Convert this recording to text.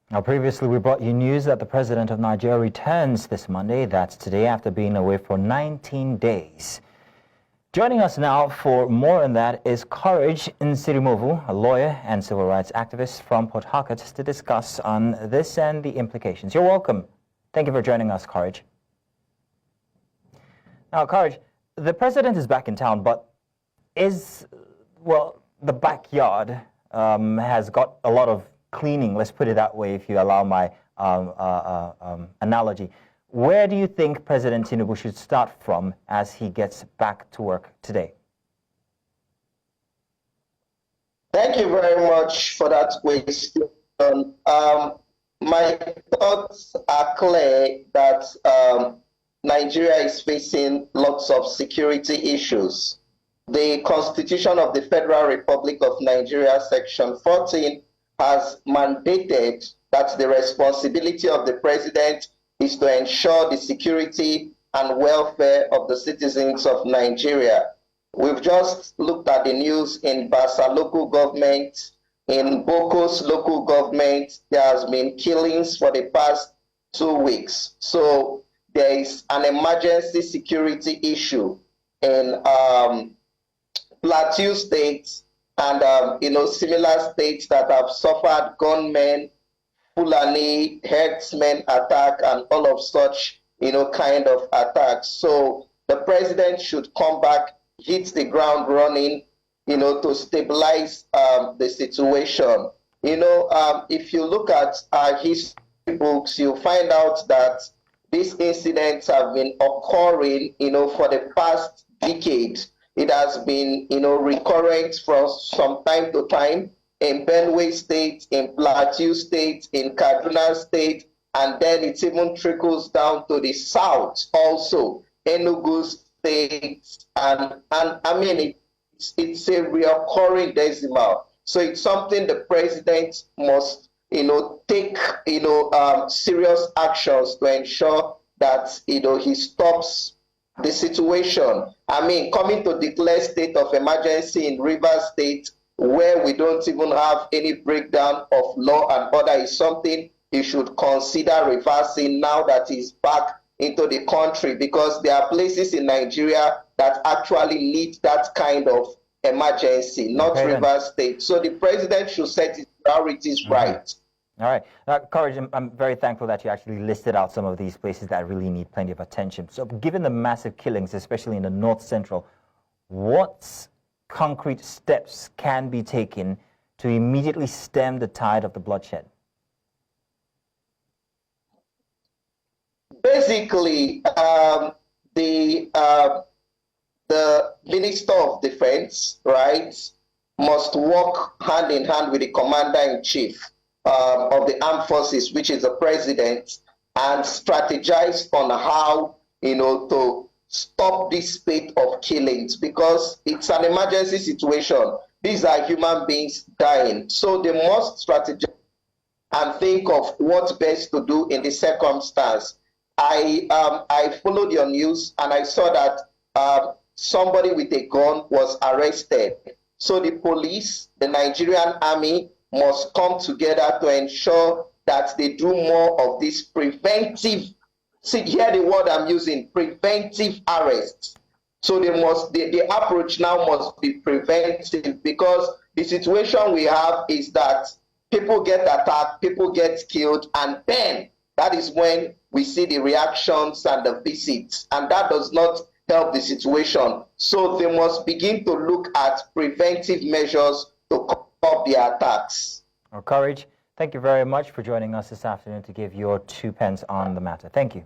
Now, previously, we brought you news that the president of Nigeria returns this Monday. That's today, after being away for 19 days. Joining us now for more on that is Courage Nsirimovu, a lawyer and civil rights activist from Port Harcourt, to discuss on this and the implications. You're welcome. Thank you for joining us, Courage. Now, Courage, the president is back in town, but the backyard has got a lot of cleaning, let's put it that way, if you allow my analogy. Where do you think President Tinubu should start from as he gets back to work today? Thank you very much for that question. My thoughts are clear that Nigeria is facing lots of security issues. The Constitution of the Federal Republic of Nigeria, Section 14, has mandated that the responsibility of the president is to ensure the security and welfare of the citizens of Nigeria. We've just looked at the news in Basa local government, in Boko's local government. There has been killings for the past 2 weeks. So there is an emergency security issue in Plateau State and similar states that have suffered gunmen, Fulani, herdsmen attack, and all of such, kind of attacks. So the president should come back, hit the ground running, to stabilize the situation. If you look at our history books, you'll find out that these incidents have been occurring, for the past decade. It has been, recurrent from some time to time in Benue State, in Plateau State, in Kaduna State, and then it even trickles down to the south also, Enugu State, and I mean, it's a recurring decimal. So it's something the president must, take, serious actions to ensure that, he stops the situation. I mean, coming to declare state of emergency in Rivers State, where we don't even have any breakdown of law and order, is something he should consider reversing now that he's back into the country, because there are places in Nigeria that actually need that kind of emergency, not Rivers State. So the president should set his priorities right. All right. Courage, I'm very thankful that you actually listed out some of these places that really need plenty of attention. So given the massive killings, especially in the North Central, what concrete steps can be taken to immediately stem the tide of the bloodshed? Basically, the Minister of Defense, right, must work hand in hand with the Commander-in-Chief of the armed forces, which is the president, and strategize on how, to stop this spate of killings, because it's an emergency situation. These are human beings dying. So they must strategize and think of what's best to do in this circumstance. I followed your news and I saw that somebody with a gun was arrested. So the police, the Nigerian army, must come together to ensure that they do more of this preventive, see, hear the word I'm using, preventive arrests. So the approach now must be preventive, because the situation we have is that people get attacked, people get killed, and then that is when we see the reactions and the visits, and that does not help the situation. So they must begin to look at preventive measures to stop the attacks. Well, Courage, thank you very much for joining us this afternoon to give your 2 pence on the matter. Thank you.